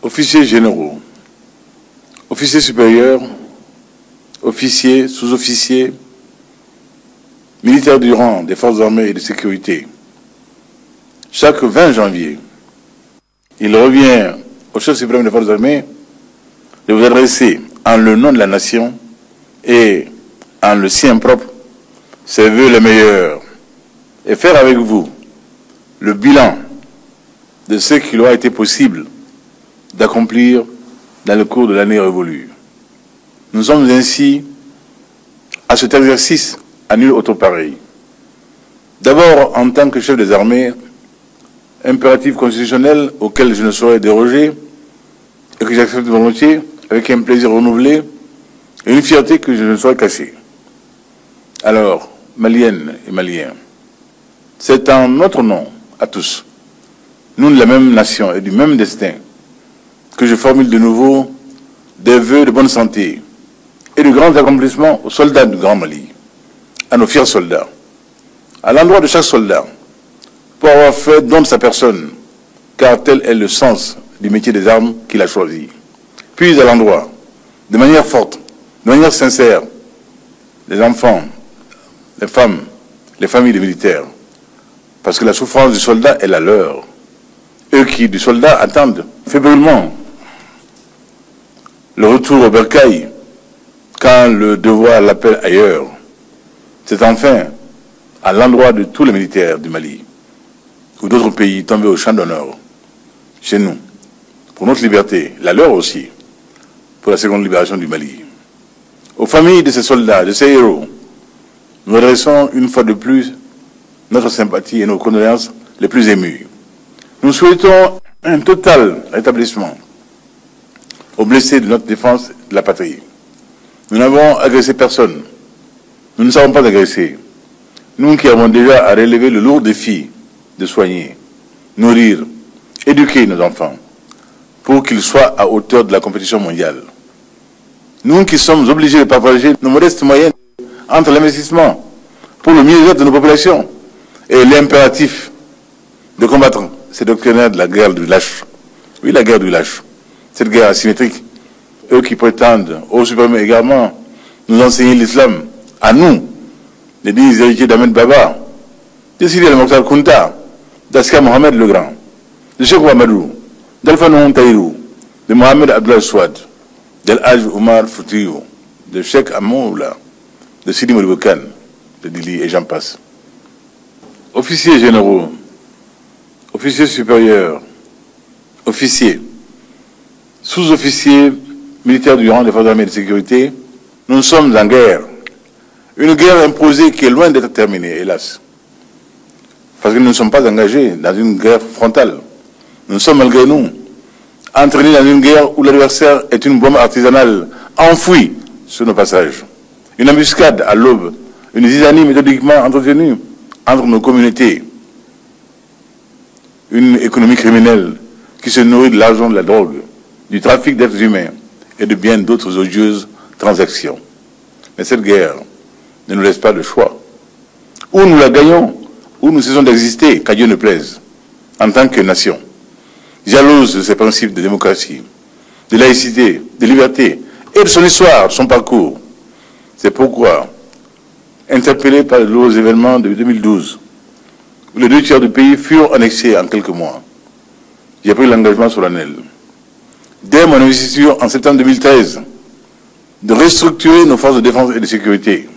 officiers généraux, officiers supérieurs, officiers, sous-officiers, militaires du rang des forces armées et de sécurité. Chaque 20 janvier, il revient au chef suprême des forces armées de vous adresser en le nom de la nation et en le sien propre ses vœux les meilleurs et faire avec vous le bilan de ce qu'il aura été possible d'accomplir dans le cours de l'année révolue. Nous sommes ainsi à cet exercice à nul autre pareil. D'abord, en tant que chef des armées, impératif constitutionnel auquel je ne saurais déroger et que j'accepte volontiers avec un plaisir renouvelé et une fierté que je ne saurais cacher. Alors, Maliennes et Maliens, c'est en notre nom à tous, nous de la même nation et du même destin, que je formule de nouveau des vœux de bonne santé et de grands accomplissements aux soldats du Grand Mali, à nos fiers soldats, à l'endroit de chaque soldat, pour avoir fait don de sa personne, car tel est le sens du métier des armes qu'il a choisi. Puis à l'endroit, de manière forte, de manière sincère, les enfants, les femmes, les familles des militaires, parce que la souffrance du soldat est la leur. Eux qui, du soldat, attendent fébrilement le retour au bercail quand le devoir l'appelle ailleurs. C'est enfin à l'endroit de tous les militaires du Mali ou d'autres pays tombés au champ d'honneur, chez nous, pour notre liberté, la leur aussi, pour la seconde libération du Mali. Aux familles de ces soldats, de ces héros, nous adressons une fois de plus notre sympathie et nos condoléances les plus émues. Nous souhaitons un total rétablissement aux blessés de notre défense de la patrie. Nous n'avons agressé personne. Nous ne savons pas agresser. Nous qui avons déjà à relever le lourd défi de soigner, nourrir, éduquer nos enfants pour qu'ils soient à hauteur de la compétition mondiale. Nous qui sommes obligés de partager nos modestes moyens entre l'investissement pour le mieux-être de nos populations et l'impératif de combattre ces doctrinaires de la guerre du lâche. Oui, la guerre du lâche. Cette guerre asymétrique, eux qui prétendent, au suprême également, nous enseigner l'islam, à nous, les dignes héritiers d'Ahmed Baba, de Sidi El-Mokhtar Kounta, d'Askar Mohamed le Grand, de Cheikh Ouamadou, d'Alpha Nouhon Taïrou, de Mohamed Abdullah Souad, d'El-Haj Omar Foutiyou, de Cheikh Amoula, de Sidi Moulibokan, de Dili et j'en passe. Officiers généraux, officiers supérieurs, officiers, sous-officiers, militaires du rang des forces armées et de sécurité, nous sommes en guerre. Une guerre imposée qui est loin d'être terminée, hélas. Parce que nous ne sommes pas engagés dans une guerre frontale. Nous sommes malgré nous entraînés dans une guerre où l'adversaire est une bombe artisanale enfouie sur nos passages. Une embuscade à l'aube, une zizanie méthodiquement entretenue entre nos communautés. Une économie criminelle qui se nourrit de l'argent de la drogue, du trafic d'êtres humains et de bien d'autres odieuses transactions. Mais cette guerre ne nous laisse pas de choix. Ou nous la gagnons, ou nous cessons d'exister, qu'à Dieu ne plaise, en tant que nation, jalouse de ses principes de démocratie, de laïcité, de liberté, et de son histoire, son parcours. C'est pourquoi, interpellé par les lourds événements de 2012, où les 2 tiers du pays furent annexés en quelques mois, j'ai pris l'engagement solennel, dès mon investiture en septembre 2013, de restructurer nos forces de défense et de sécurité.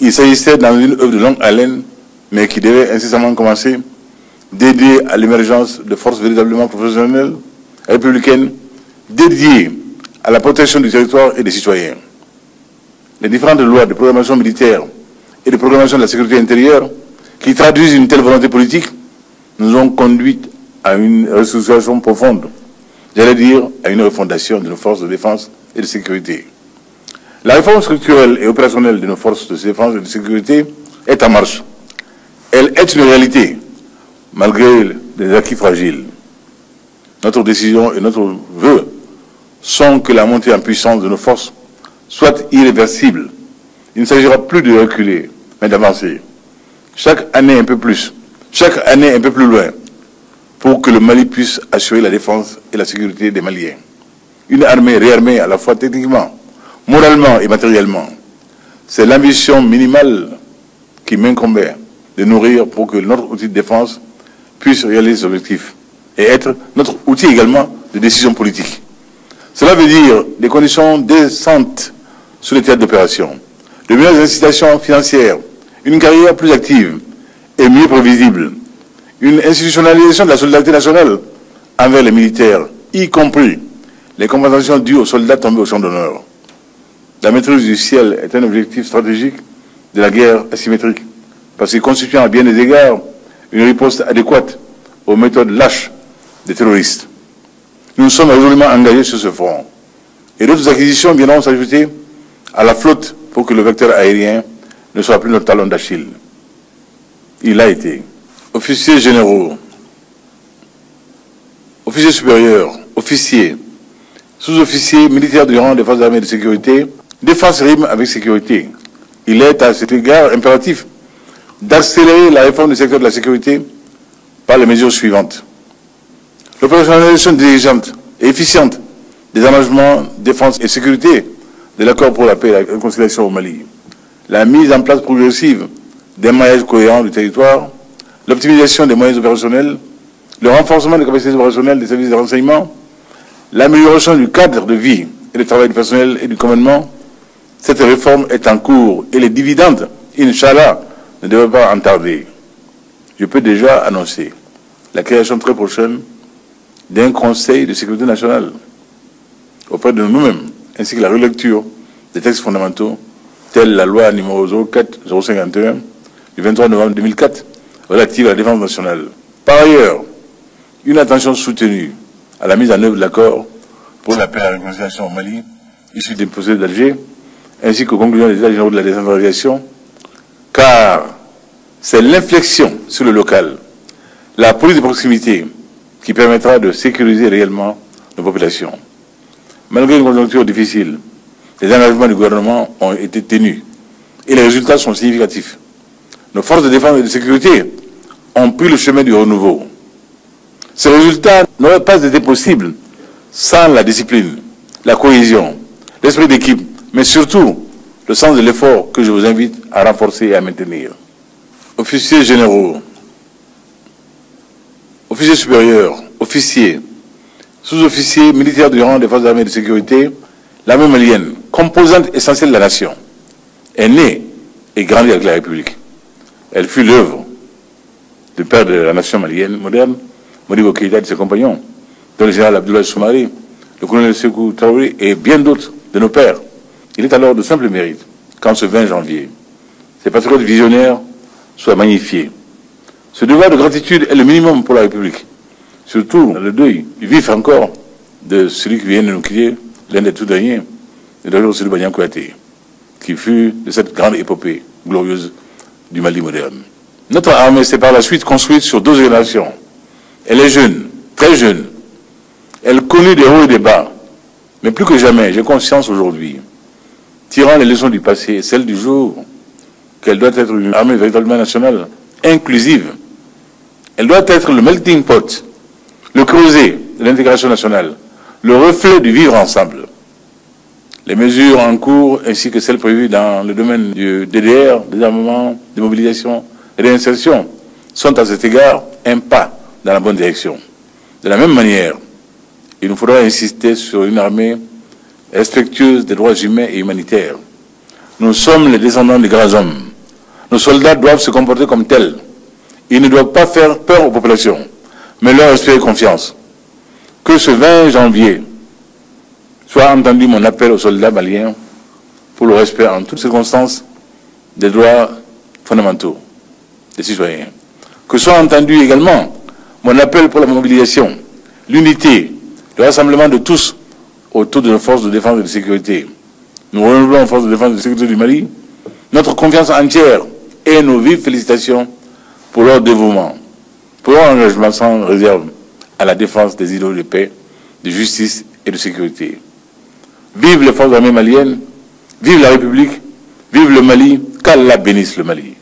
Il s'agissait dans une œuvre de longue haleine, mais qui devait incessamment commencer, d'aider à l'émergence de forces véritablement professionnelles, républicaines, dédiées à la protection du territoire et des citoyens. Les différentes lois de programmation militaire et de programmation de la sécurité intérieure, qui traduisent une telle volonté politique, nous ont conduit à une restructuration profonde, j'allais dire à une refondation de nos forces de défense et de sécurité. La réforme structurelle et opérationnelle de nos forces de défense et de sécurité est en marche. Elle est une réalité, malgré des acquis fragiles. Notre décision et notre vœu sont que la montée en puissance de nos forces soit irréversible. Il ne s'agira plus de reculer, mais d'avancer. Chaque année un peu plus, chaque année un peu plus loin, pour que le Mali puisse assurer la défense et la sécurité des Maliens. Une armée réarmée à la fois techniquement, moralement et matériellement. C'est l'ambition minimale qui m'incombait de nourrir pour que notre outil de défense puisse réaliser ses objectifs et être notre outil également de décision politique. Cela veut dire des conditions décentes sur les théâtres d'opération, de meilleures incitations financières, une carrière plus active et mieux prévisible, une institutionnalisation de la solidarité nationale envers les militaires, y compris les compensations dues aux soldats tombés au champ d'honneur. La maîtrise du ciel est un objectif stratégique de la guerre asymétrique, parce qu'il constitue à bien des égards une riposte adéquate aux méthodes lâches des terroristes. Nous sommes résolument engagés sur ce front. Et d'autres acquisitions viendront s'ajouter à la flotte pour que le vecteur aérien ne soit plus notre talon d'Achille. Il a été. Officiers généraux, officiers supérieurs, officiers, sous-officiers, militaires du rang des forces armées de sécurité. Défense rime avec sécurité. Il est à cet égard impératif d'accélérer la réforme du secteur de la sécurité par les mesures suivantes. L'opérationnalisation diligente et efficiente des engagements défense et sécurité de l'accord pour la paix et la réconciliation au Mali. La mise en place progressive d'un maillage cohérent du territoire, l'optimisation des moyens opérationnels, le renforcement des capacités opérationnelles des services de renseignement, l'amélioration du cadre de vie et de travail du personnel et du commandement. Cette réforme est en cours et les dividendes, Inch'Allah, ne devraient pas en tarder. Je peux déjà annoncer la création très prochaine d'un Conseil de sécurité nationale auprès de nous-mêmes, ainsi que la relecture des textes fondamentaux, tels la loi numéro 04-051 du 23 novembre 2004 relative à la défense nationale. Par ailleurs, une attention soutenue à la mise en œuvre de l'accord pour la paix et la réconciliation au Mali, issu des procès d'Alger, ainsi qu'aux conclusions des États généraux de la décentralisation, car c'est l'inflexion sur le local, la police de proximité, qui permettra de sécuriser réellement nos populations. Malgré une conjoncture difficile, les engagements du gouvernement ont été tenus et les résultats sont significatifs. Nos forces de défense et de sécurité ont pris le chemin du renouveau. Ces résultats n'auraient pas été possibles sans la discipline, la cohésion, l'esprit d'équipe, mais surtout le sens de l'effort que je vous invite à renforcer et à maintenir. Officiers généraux, officiers supérieurs, officiers, sous-officiers, militaires du rang des forces armées de sécurité, l'armée malienne, composante essentielle de la nation, est née et grandie avec la République. Elle fut l'œuvre du père de la nation malienne moderne, Modibo Keïta et de ses compagnons, dont le général Abdoulaye Soumaré, le colonel Sékou Traoré et bien d'autres de nos pères. Il est alors de simple mérite qu'en ce 20 janvier, ces patriotes visionnaires soient magnifiés. Ce devoir de gratitude est le minimum pour la République, surtout le deuil vif encore de celui qui vient de nous quitter, l'un des tout derniers, le docteur Sédou Badian Kouyaté, qui fut de cette grande épopée glorieuse du Mali moderne. Notre armée s'est par la suite construite sur 2 générations. Elle est jeune, très jeune. Elle connut des hauts et des bas. Mais plus que jamais, j'ai conscience aujourd'hui, tirant les leçons du passé et celles du jour, qu'elle doit être une armée véritablement nationale, inclusive. Elle doit être le melting pot, le creuset de l'intégration nationale, le reflet du vivre ensemble. Les mesures en cours ainsi que celles prévues dans le domaine du DDR, des armements, des mobilisations et des insertions sont à cet égard un pas dans la bonne direction. De la même manière, il nous faudra insister sur une armée respectueuse des droits humains et humanitaires. Nous sommes les descendants des grands hommes. Nos soldats doivent se comporter comme tels. Ils ne doivent pas faire peur aux populations, mais leur inspirer confiance. Que ce 20 janvier soit entendu mon appel aux soldats maliens pour le respect en toutes circonstances des droits fondamentaux des citoyens. Que soit entendu également mon appel pour la mobilisation, l'unité, le rassemblement de tous autour de nos forces de défense et de sécurité. Nous renouvelons aux forces de défense et de sécurité du Mali notre confiance entière et nos vives félicitations pour leur dévouement, pour leur engagement sans réserve à la défense des idéaux de paix, de justice et de sécurité. Vive les forces armées maliennes, vive la République, vive le Mali, qu'Allah bénisse le Mali.